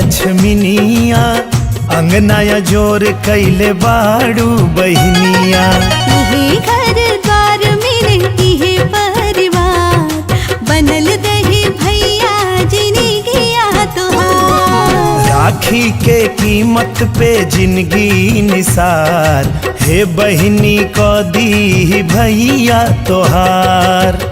लक्ष्मीनिया अंगनाया जोर कैले बाड़ू बहनिया। इहे घर द्वार मेरे इहे परिवार बनल रहे भैया जिंदगिया तोहार। राखी के कीमत पे जिंदगी निसार हे बहनी को दी भैया तोहार।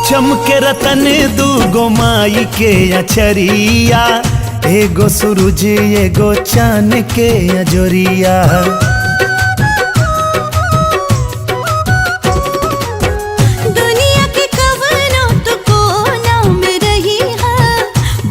चमके रतन दूगो माई के अचरिया एगो सूरज एगो चांद के अजोरिया। दुनिया के कवनो तो कोना में रही है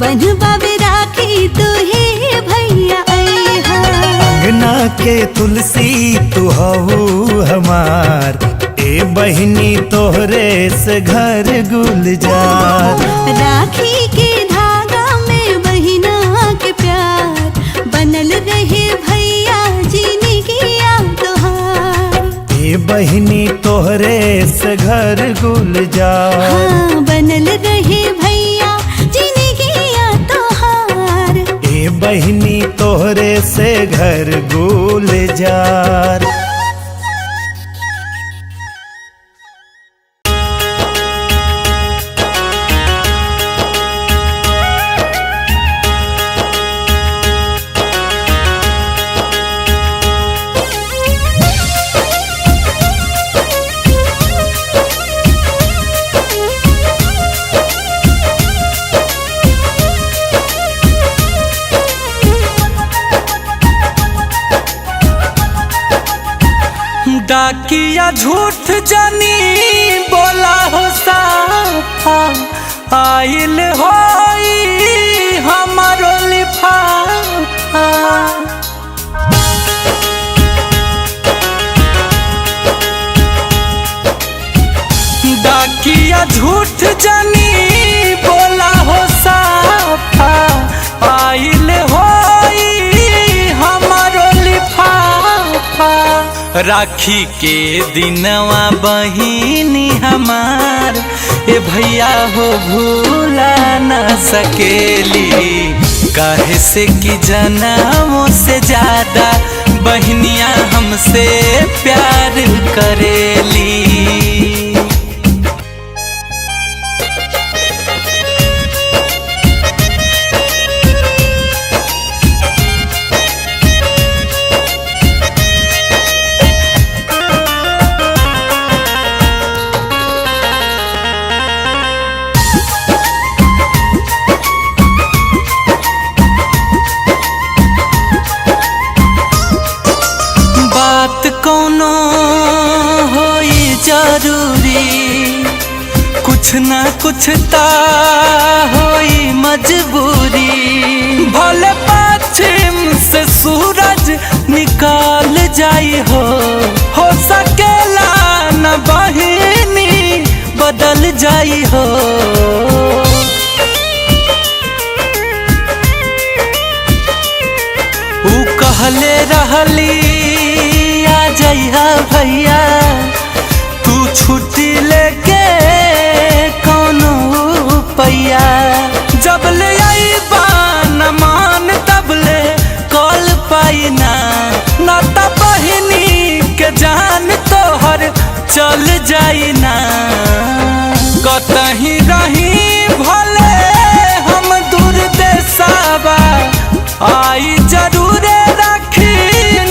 बनवा में राखी तुहे भैया आई है। अंगना के तुलसी तू हऊ हमार ए बहनी तोहरे से घर गुलजार। राखी के धागा में बहिना के प्यार बनल रहे भैया जिंदगिया तोहार। ए बहनी तोहरे से घर गुलजार। हाँ बनल रहे भैया जिंदगिया तोहार। ए बहनी तोहरे से घर गुलजार। डाकिया झूठ जानी बोला हो साफा आइल होई हमारो लिफाफा। डाकिया झूठ जानी बोला हो साफा आइल होई हमारो लिफाफा। राखी के दिनवा बहिनी हमार ए भैया हो भूला न सकेली। काहे से कि जन्मों से ज्यादा बहनियां हमसे प्यार करेली। कौनो होई जरूरी कुछ ना कुछ ता होई मजबूरी। भले पश्चिम से सूरज निकाल जाई हो सकेला न बहिनी बदल जाई हो। ऊ कहले रहली जइहा भैया तू छुट्टी लेके कौनो पैया। जब ले आईबा न मान तब ले कॉल पाई ना त बहिनी के जान तोहर चल जाई ना। कतही रही भले हम दूर देशवा आई जरूरे राखी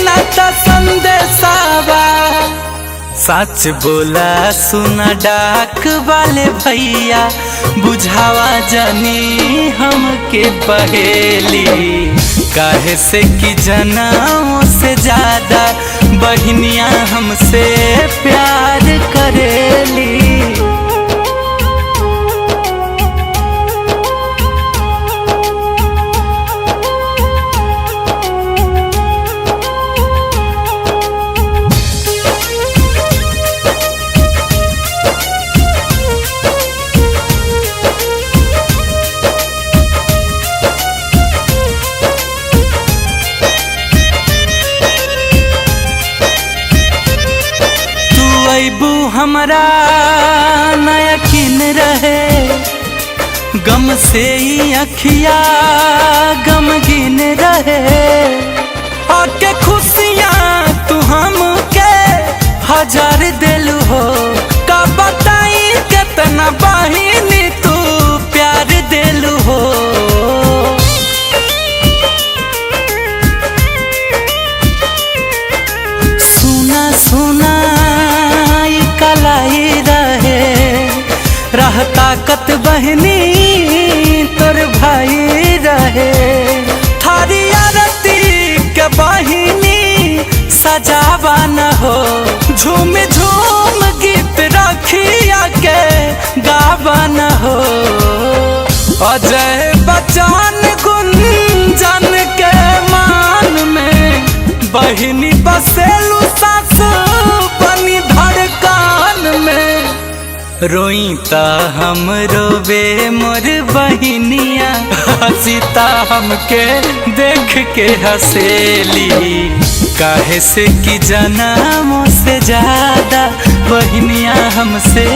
न त संदेशावा। सच बोला सुना डाक वाले भैया बुझावा जानी हमके पहेली। काहे से कि जन्मों से ज्यादा बहनियां हमसे प्यार करेली। हमरा न यकीन रहे, गम से ही अखिया गमगीन रहे। आके खुशियाँ तू हमके हजार दिलू हो, का बताई कितना बहिनी तू प्यार दिलू हो। सुना सुना कलाई रहे, रह ताकत बहनी तोर भाई रहे। थारी आरती के बहिनी सजावा न हो, झूम झूम गीत रखिया के गावा न हो। अजय बच्चन गुंजन के मान में बहिनी बसेलू सास बनी धड़कन में। रोई ता हम रोबे मोर बहिनिया, हसीता हमके देख के हसेली। काहे से कि जन्मों से ज्यादा बहिनिया हमसे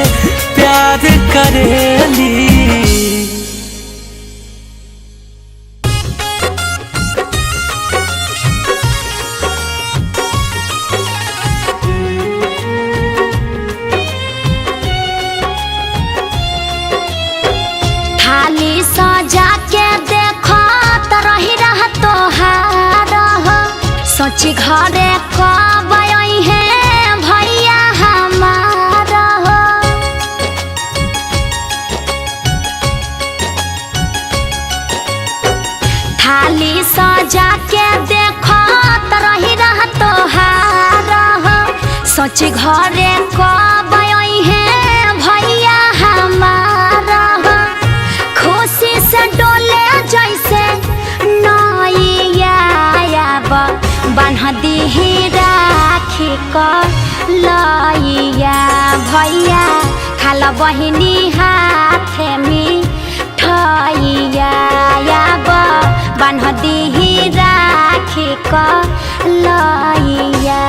प्यार करेली। थाली सजा के देखो तो रही रह तोहार हो, सोची घरे कब आई है भैया हमार हो। थाली सजा के देखो तो रही रह तोहार हो, सोची घरे कब आई है भैया हमार हो। खुशी से डोले जैसे नैया बान्ह दीही राखी कर लैया। भैया खाला बहिनी हाथ में ठैया, बान्ह दीही राखी कर लैया।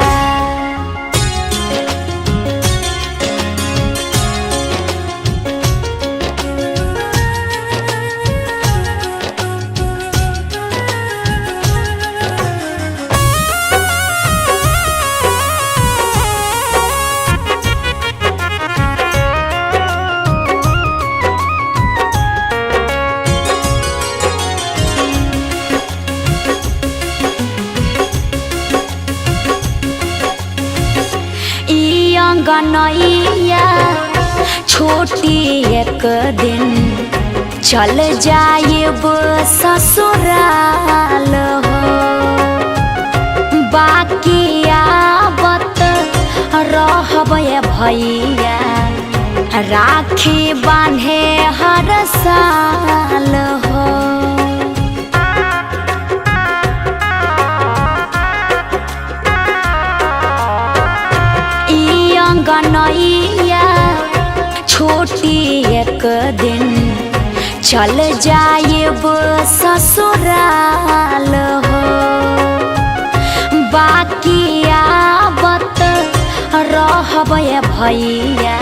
अंगनैया छोटी एक दिन चल जाएब ससुराल हो, बाकी आवत रहब भैया राखी बांधे हर साल हो। अंगनैया छोटी एक दिन चल जाएब ससुराल हो, बाकी आवत रहब भैया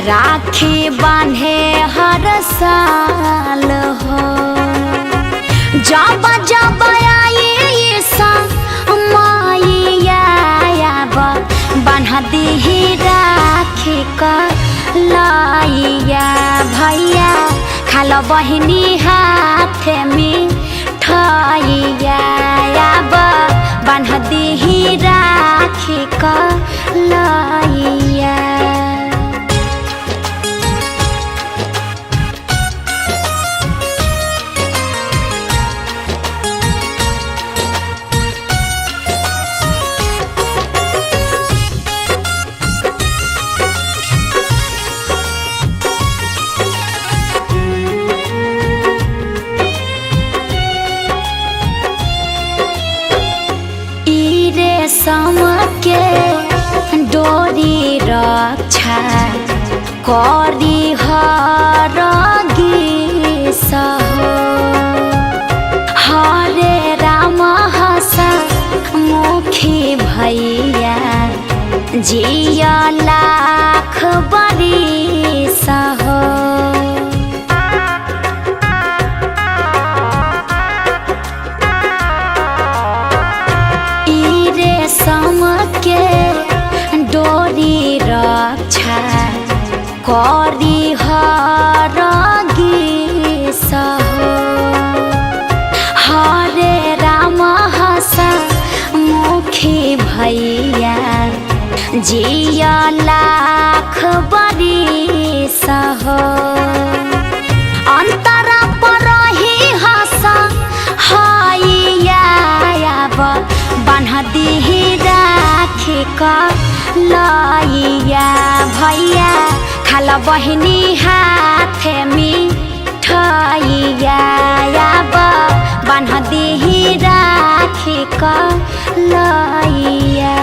राखी बांधे हर साल हो। जब जब आई मैया बान्ह दीही राखी कर लैया। भैया खाला बहिनी हाथ में ठैया, बान्ह दीही राखी कर लैया। सम के डोरी रक्षा करी हर सहो। हरे राम हसा मुखी भैया जिया लाख बरिस हो। ई रेशम के डोरी रक्षा करी हर गिस हो। हरे राम हसा मुखी भैया जिया लाख बरिस हो। अंतरा पर ही हसा हैया बान्ह दिही राखी का लैया भैया खाला बहिनी हाथ मिठाइया बान्ह दिही राखी का लैया।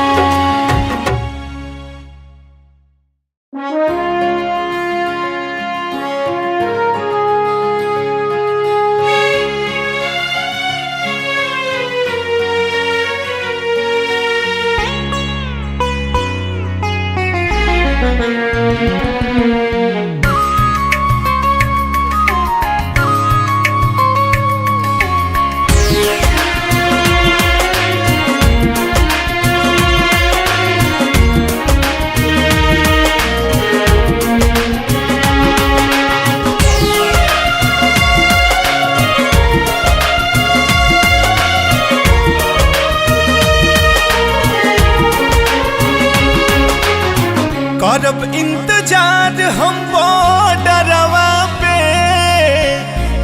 करब इंतजार हम बॉर्डरवा पे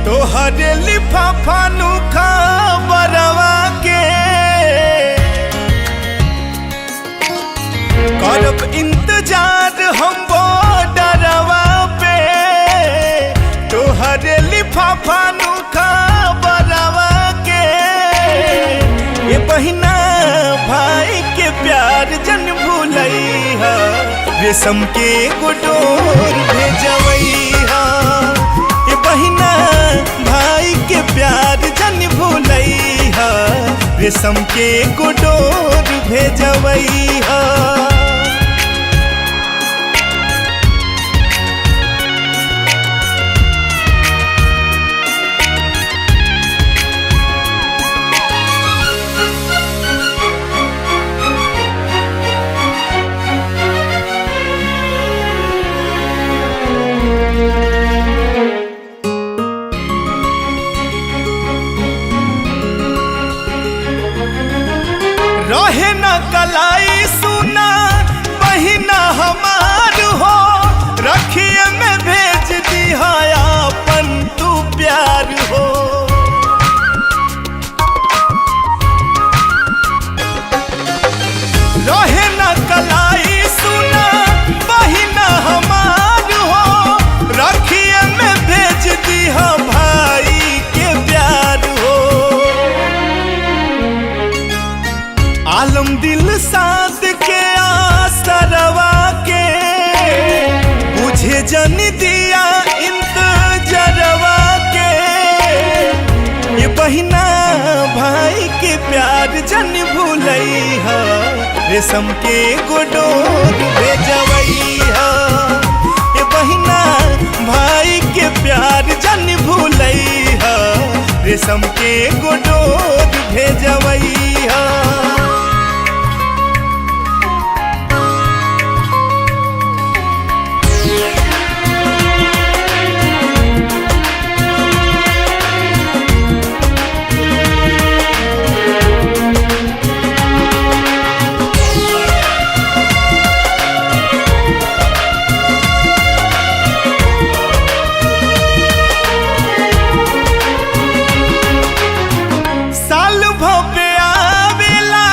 तोहरे लिफाफा नु खबरवा के। करब इंतजार हम बॉर्डरवा पे तोहरे लिफाफा नु खबरवा के। ये बहिना भाई के प्यार जन भूलैहा रेशम के गुडोर भेजवैहा। ये बहिना भाई के प्यार जन भूलैहा रेशम के गुडोर भेजवैहा। रहे न कलाई सुना बहिना हमार हो। रखिए में भेज दिया अपन तू प्यार हो। रहे न कलाई सुना बहिना हमार हो। रखिए में भेज दिया भाई के प्यार हो। आलम दिल साथ के आसरवा के बुझे जन दिया इंतजरवा के। ये बहिना भाई के प्यार जन भूलैहा रेशम के गुडोर भेजवैहा। ये बहिना भाई के प्यार जन भूलैहा रेशम के गुडोर भेजवैहा। साल भव्य आवेला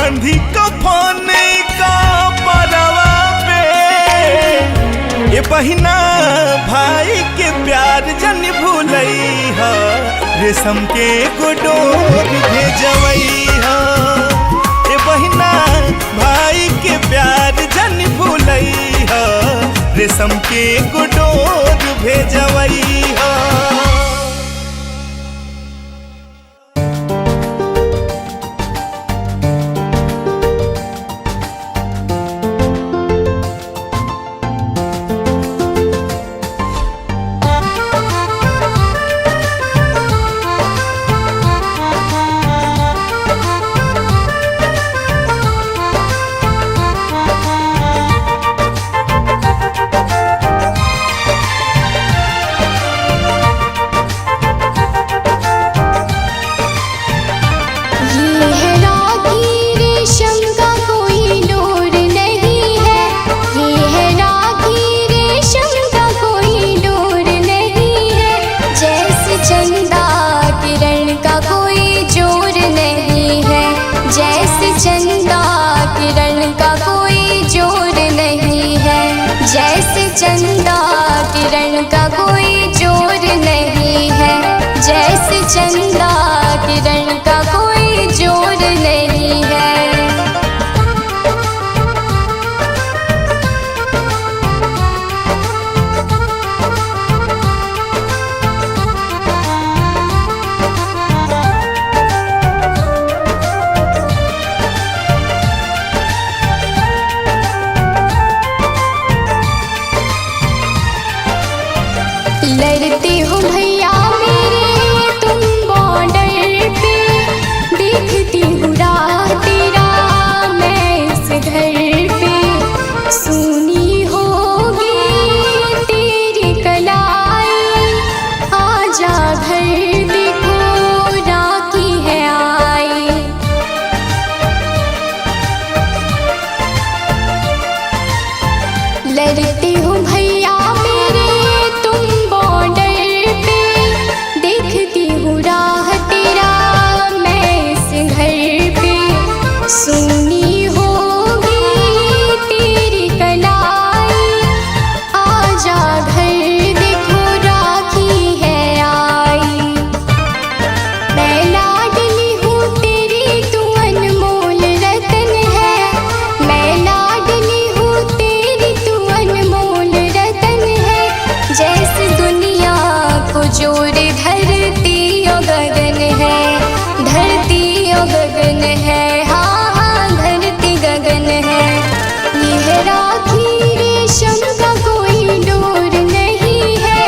बांधी कफन का परवा पे। ये बहिना भाई के प्यार जन भूलई हा, रेशम के गोडोर भेजवई हा। ये बहिना भाई के प्यार जन भूलई हा, रेशम के गोडोर भेजवई हा। चंदा किरण का कोई जोर नहीं है, जैसे चंदा किरण का कोई जोर नहीं है। लड़ते हो भैया मेरे तुम बॉर्डर पे, देखती हूँ राह तेरा मैं इस घर पे। सुनी होगी तेरी कलाई, आजा घर देखो राखी है आई। लड़ते हो भैया सुनी होगी तेरी कलाई, आजा घर देखो राखी है आई। मैं लाडली हूँ तेरी तू अनमोल रतन है, मैं लाडली हूँ तेरी तू अनमोल रतन है। जैसे दुनिया को जोड़े धरती और गगन है, धरती और गगन है, राखी रेशम का कोई डोर नहीं है,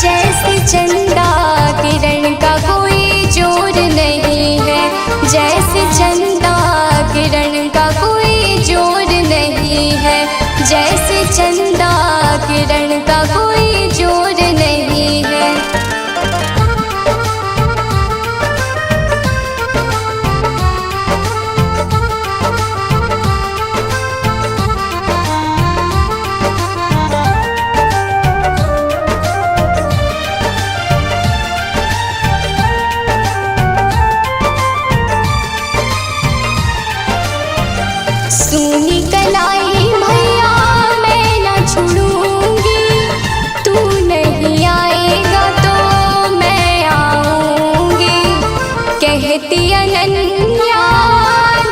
जैसे चंदा किरण का कोई जोर नहीं है, जैसे चंदा किरण का कोई जोर नहीं है, जैसे चंदा किरण का कोई जोर नहीं है। सुनी कलाई भैया मैं न छोड़ूंगी, तू नहीं आएगा तो मैं आऊंगी। कहती अनन्या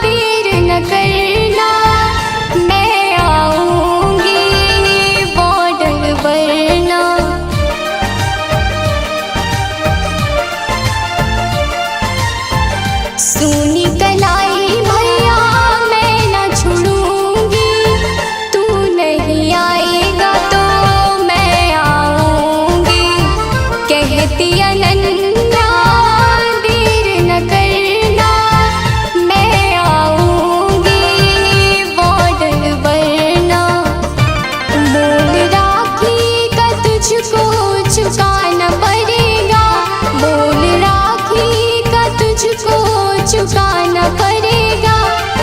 देर न करना, मैं आऊंगी बॉर्डर वरना। सुनी कलाई अनन्या देर न करना, मैं आऊंगी बॉर्डर वरना। मोल राखी का तुझको चुकाना पड़ेगा, मोल राखी का तुझको चुकाना पड़ेगा।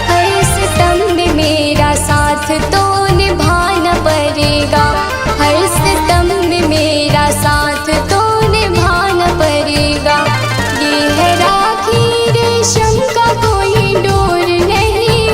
हर सितम में मेरा साथ तो निभाना पड़ेगा, हर सितम में मेरा साथ तो पड़ेगा। ये है राखी रेशम का कोई डोर नहीं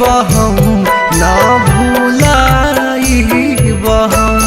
बहम ना भुलाई बहम।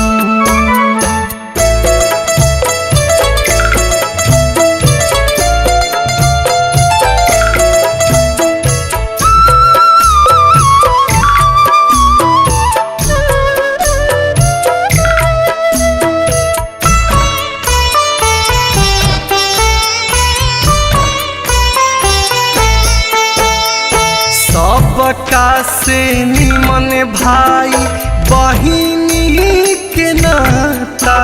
सबका से निमन भाई बहिनी के नाता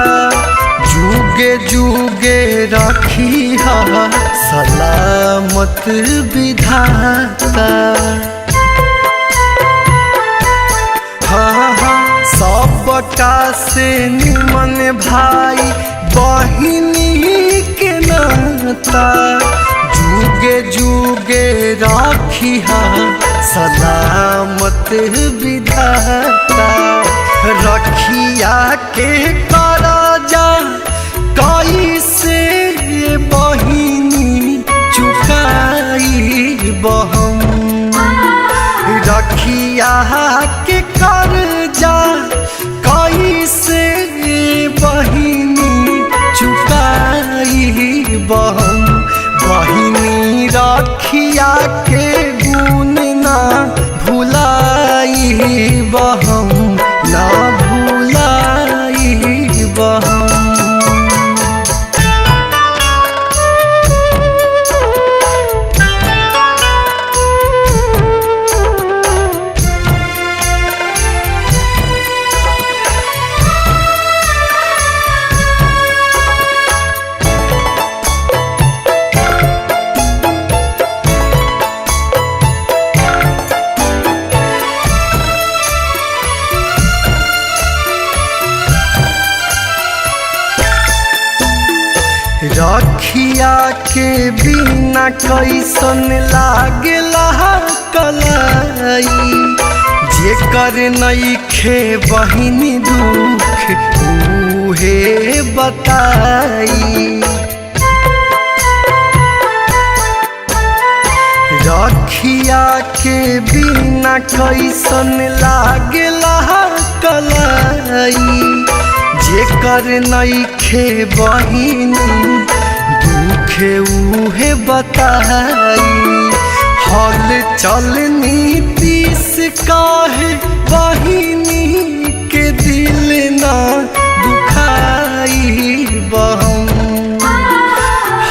जुगे जुगे रखी सलामत विधाता। हाँ सबका से निमन भाई बहिनी के नाता जुगे जुगे राखी सलामत विधाता। रखिया के करजा कैसे बहिनी चुकाई बहम। रखिया के करजा कैसे बहिनी चुकाई बहम। बहिनी रखिया के गुण ना भुलाई बहम ना भुलाई बहम। रखिया के बिना कैसन लागला कलाई। जेकर नइखे बहिनी दुख उहे बताई। रखिया के बिना कैसन लागला कलाई। जेकर नइखे बहिनी दुखे उहे बताई। हल चल नीतीश काहे बहिनी के दिल ना दुखाई बहम।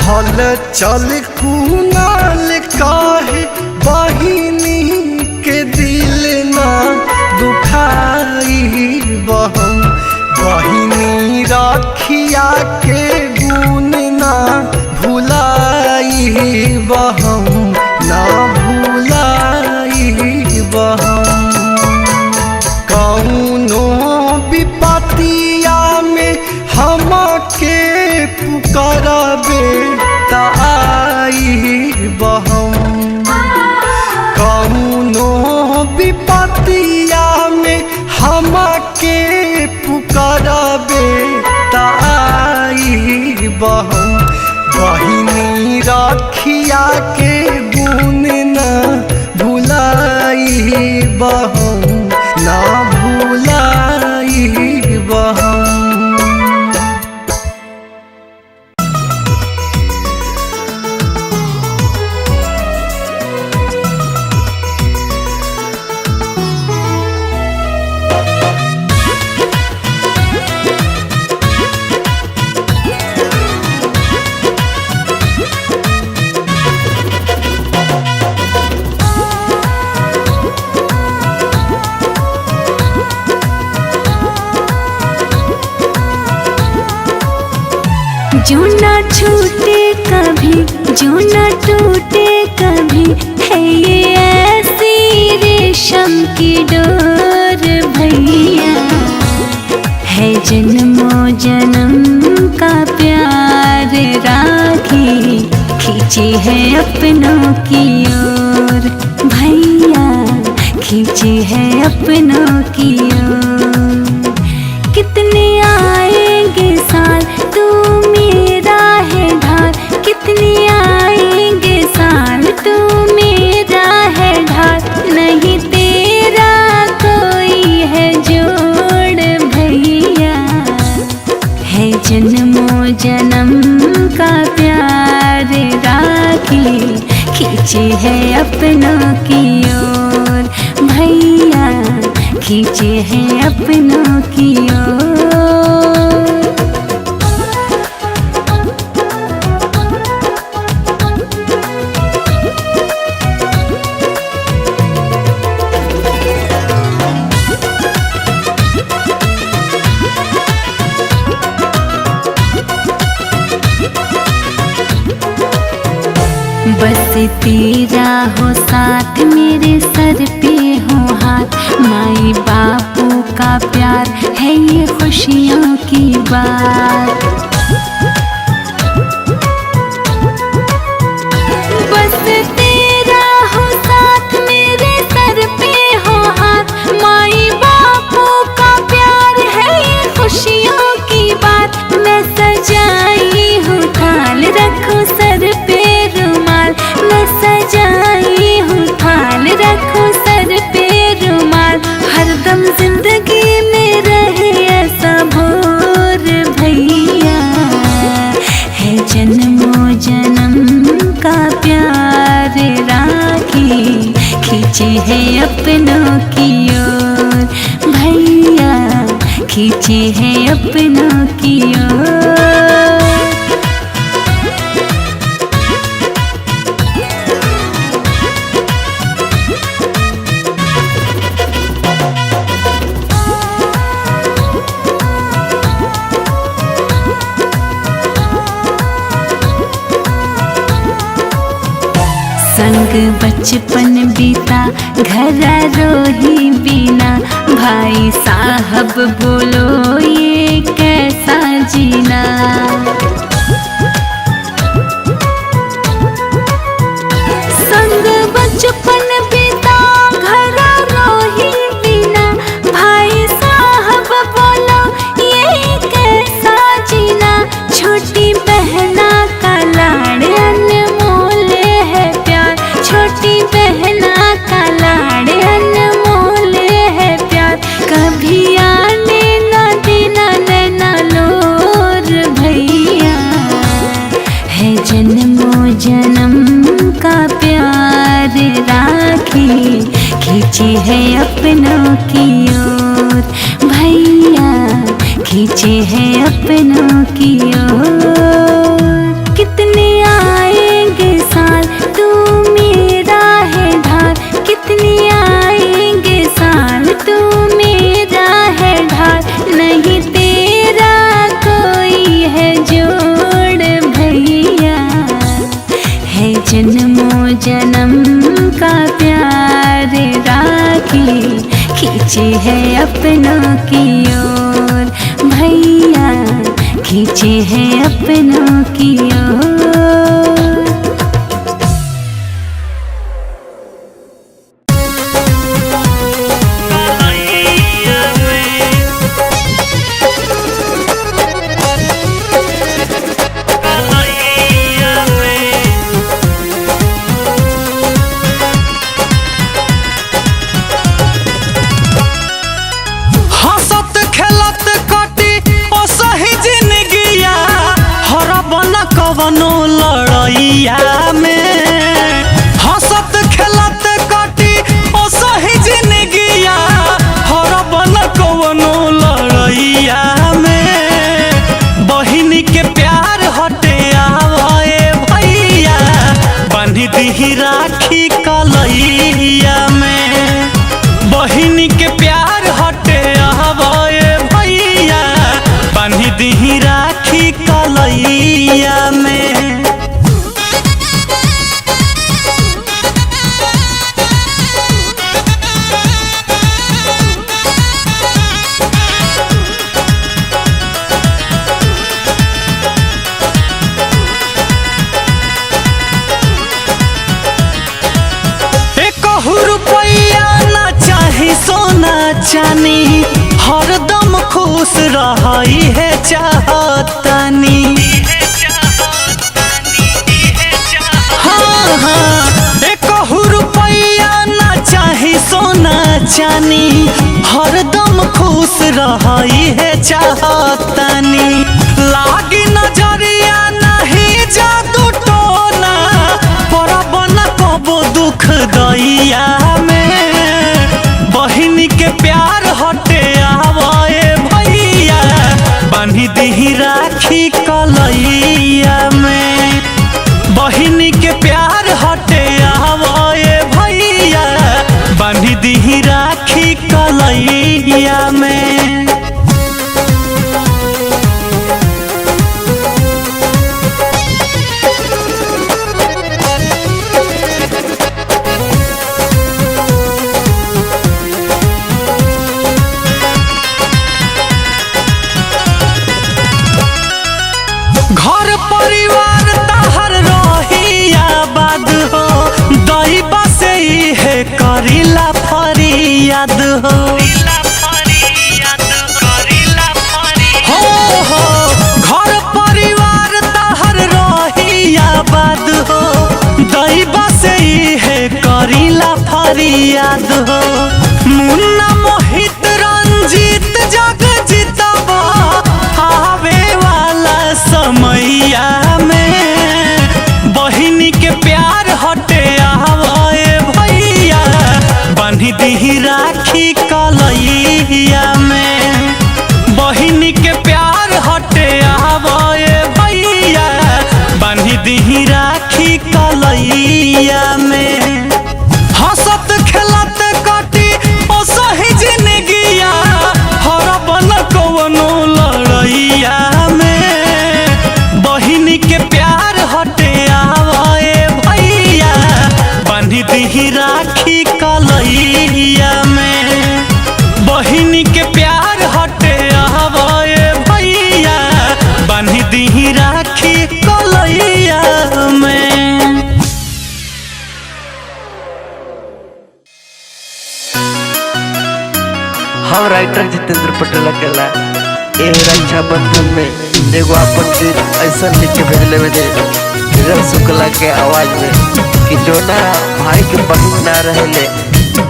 हल चल कुनाल काहे बहिनी के दिल ना दुखाई बहम। बहिनी रखिया के गुण ना भुलाई बहम ना भुलाई बहम। कौनो विपतिया में हमके पुकारबे त आई बहम। कौनो विपतिया में हमके पुकारबे त आई बहम। बहिनी रखिया के गुण ना भुलाई बहम ना भुलाई बहम। जो ना छूटे कभी जो ना टूटे कभी है ये ऐसी रेशम की डोर भैया। है जन्मों जन्म का प्यार राखी खींची है अपनों की ओर भैया। खींची है अपनों की ओर। कितने आएंगे साल तू मेरा है ढाल। कितने आएंगे साल तू मेरा है ढाल। नहीं तेरा राखी खींचे है अपनों की ओर, भैया खींचे है अपनों की ओर। बस तेरा हो साथ मेरे सर पे हो हाथ, माई बापू का प्यार है ये खुशियों की बात। बस तेरा हो साथ मेरे सर पे हो हाथ, माई बापू का प्यार है ये खुशियों की बात। मैं सजाई हूँ थाल रखूँ सर पे रुमाल, मैं सजाई हूँ थाल रखूँ सर पे रुमाल, हरदम जिंदगी में रहे ऐसा भोर भैया, है जन्मों जन्म का प्यार राखी खींचे है अपनों की ओर, भैया खींचे है अपनों की ओर। संग बचपन बीता घर रोही बिना, भाई साहब बोलो ये कैसा जीना। संग बचपन बीता घर रोही बिना, भाई साहब बोलो ये कैसा जीना। छोटी बहना का लाड़ अनमोल है प्यार, छोटी बहना का लाड़ अनमोल है प्यार, कभी आने ना देना नैना लोर भैया, है जन्मों जन्म का प्यार राखी खींची है अपनों की ओर, भैया खींचे है अपनों की ओर। कितने आएंगे साल तू मेरा है ढाल, कितने आएंगे साल तू मेरा है ढाल, नहीं तेरा कोई है जोड़ भैया, है जन्मों जन्म का प्यार राखी खींचे है अपनों की ओर, भैया खींचे है अपनों की ओर। हंसत खेलत कटी ओ सही जिंदगिया, हरबन कवनो लड़ैया में। हंसत खेलत कटी ओ सही जिंदगिया, हरबन कवनो लड़ैया में। बहिनी के प्यार हटे आवे भैया, बांधी दी राखी कलैया में। बहिनी के प्यार हटे आवे भैया, बांधी दी राखी कलैया में। रुपया ना चाही सोना चानी, हरदम खुश रही है चाहतानी। हाँ हाँ, एक रुपया ना चाही सोना चानी, हरदम खुश रही है चाहतानी। लागी नजरिया नहीं जादू टोना, करीला फरियाद हो। हो घर परिवार तहर रही आबाद हो, दैबा से है करीला फरियाद हो। मुन्ना मोहित रंजीत जग जीतबा आवे वाला समैया में, बहिनी के प्यार हटे आवे भैया, बांधी दी राखी कलैया में। बहिनी के प्यार हटे आवे भैया, बांधी दी राखी कलैया में। हंसत खेलत कटी ओ सही जिंदगिया, हरबन कवनो लड़ैया में। बहिनी के प्यार हटे आवे भैया, बांधी दी राखी कलैया में। बहिनी के प्यार हटे आवे भैया, बांधी दी राखी कलैया में। हम राइटर जितेंद्र पटेल अकेला ए रक्षाबंधन में एगो अपन दिल ऐसा लिख के भेजले में नीरज शुक्ला के आवाज में कि जो ना भाई के बहन ना रहले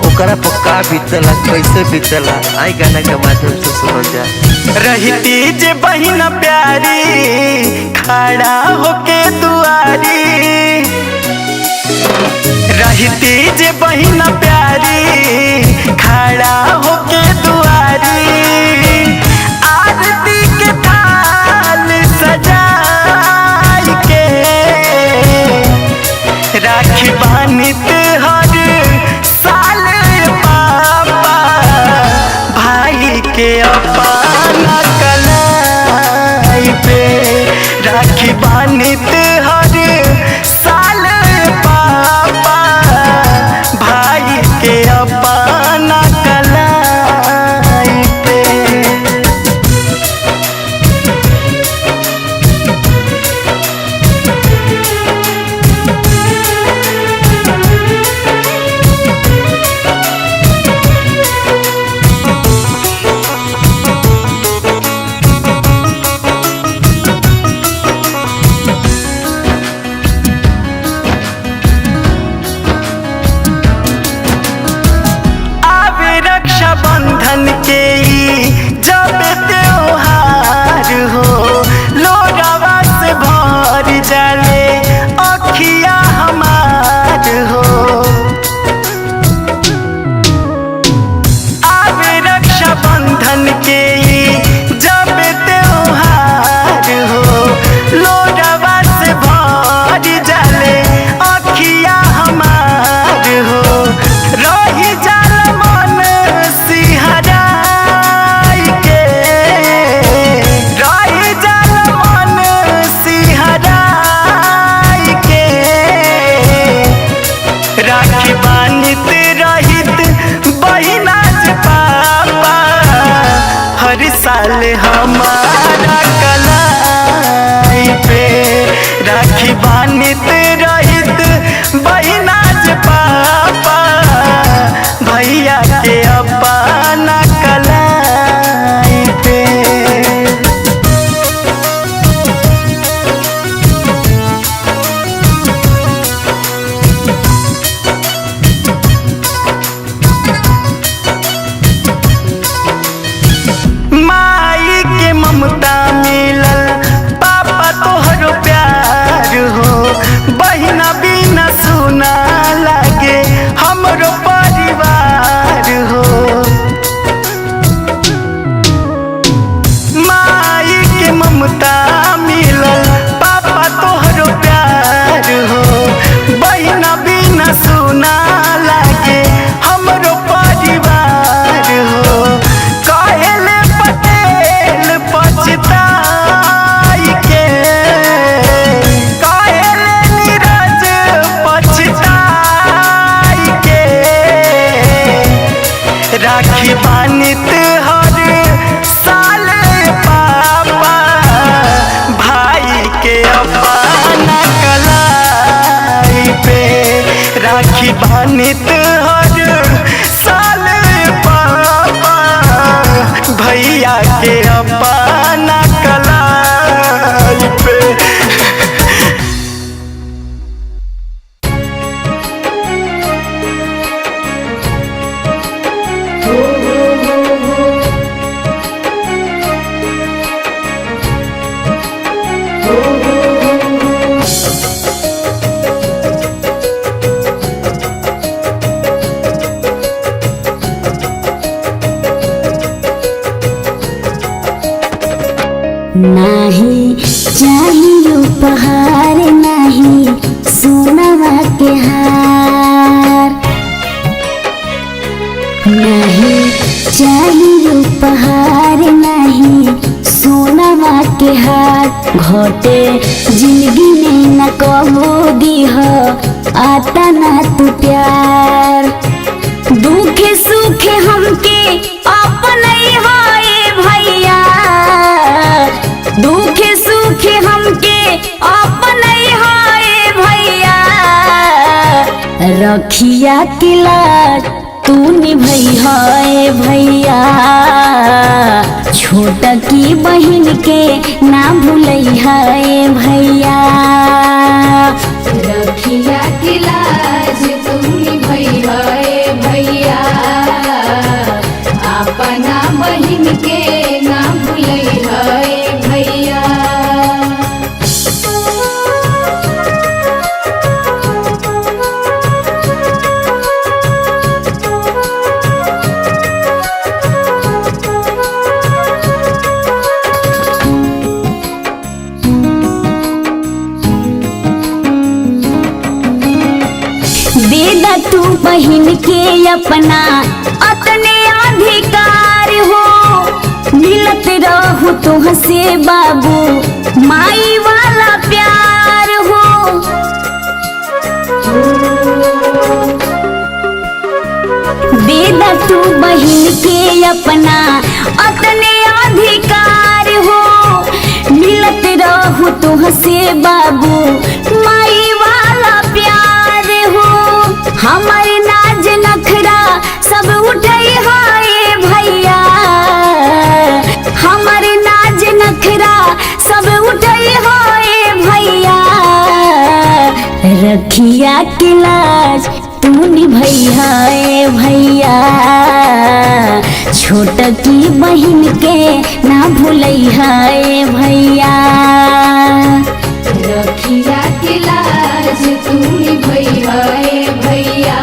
ओकरा पर का बीतला कैसे बीतला, आई गाना के माध्यम से सुनो जा। रहती जे बहिन प्यारी खड़ा होके दुआरी, रहती जे बहिन प्यारी खड़ा होके दुआरी। आरती के थाल सजाई के राखी बानित हर साल पापा, भाई के अपना कलाई पे राखी बानित हर साल पापा, भाई के अपना कलाई पे। रक्षाबंधन के जब त्योहार हो, लोरावा से भर जाले अखिया हमार हो। अब रक्षाबंधन के जब त्योहार हो, लोरावा से भर जाले अखिया हमार हो। रही जाल मन सिहराई के, रही जाल मन सिहराई के, राखी बानित रहित बहिना जे पापा, हर साल हमारा कलाई पे राखी बानित रहित बहिना जे पापा, भैया के अपना कलाई पे। माई के ममता मिलल पापा तोहरो प्यार हो, बहिना बिना सुना लागे हमरो परिवार हो। माई के ममता मिलल पापा तोहरो प्यार हो, बहिना बिना सुना लागे हमरो परिवार हो। कहले पटेल पछताई के, कहले नीरज पछताई के, राखी बानित हर साल पापा, भाई के अपना कलाई पे राखी बानित हर भैया के अपना कलाई पे। नहीं चाहिए उपहार नहीं सोनवा के हार, नहीं चाहिए उपहार नहीं सोनवा के हार। घोटे जिंदगी में न कहो दीह आता ना तू प्यार, दुख सुख हमके अपने हाय भैया, दुख सुख हमके अपने हाय भैया। रखिया के लाज तू निभई हाय भैया, छोटा की बहन के ना भूलई हाय भैया। रखिया के लाज तू निभई हाय भैया, अपना बहन के ना भूलई हाय भैया। देदा तू बहन के अपना अपने अधिकार हो, मिलत रहू तुहसे बाबू माई वाला प्यार हो। देदा तू बहन के अपना अपने अधिकार हो, मिलत रहू तुहसे बाबू माई वाला प्यार हो। हमारे नाज नखरा सब उठई हाय भैया, हमारे नाज नखरा सब उठई हाय भैया। रखिया के लाज तू निभई हाय भैया, छोट की बहन के ना भूलई हाय भैया। रखिया के लाज तू निभई हाय भैया,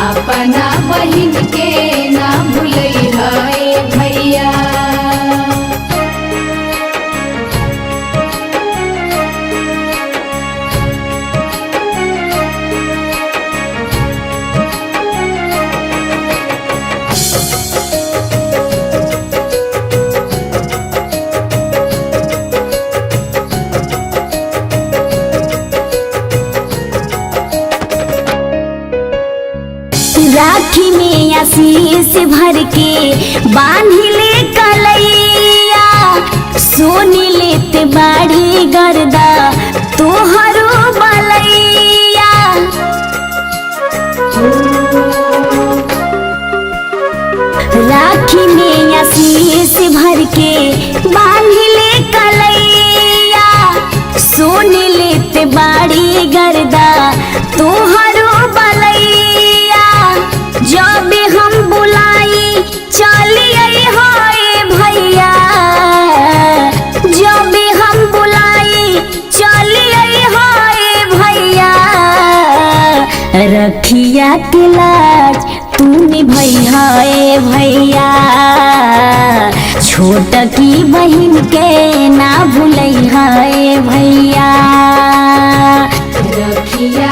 अपना बहन के ना भूलई हाय भैया। राखी में आशीष भर के बांधी ले कलैया, सोनी लेते बाड़ी गर्दा तोहरो बलैया। राखी में आशीष भर के बांधी ले कलैया, सोनी लेते बाड़ी गर्दा तोहरो बलैया। जब हम बुलाई चलिए हाय भैया, जब हम बुलाई चलिए हाय भैया। रखिया के लाज तू निभई हाय भैया, छोट की बहन के ना भूलई हाय भैया। रखिया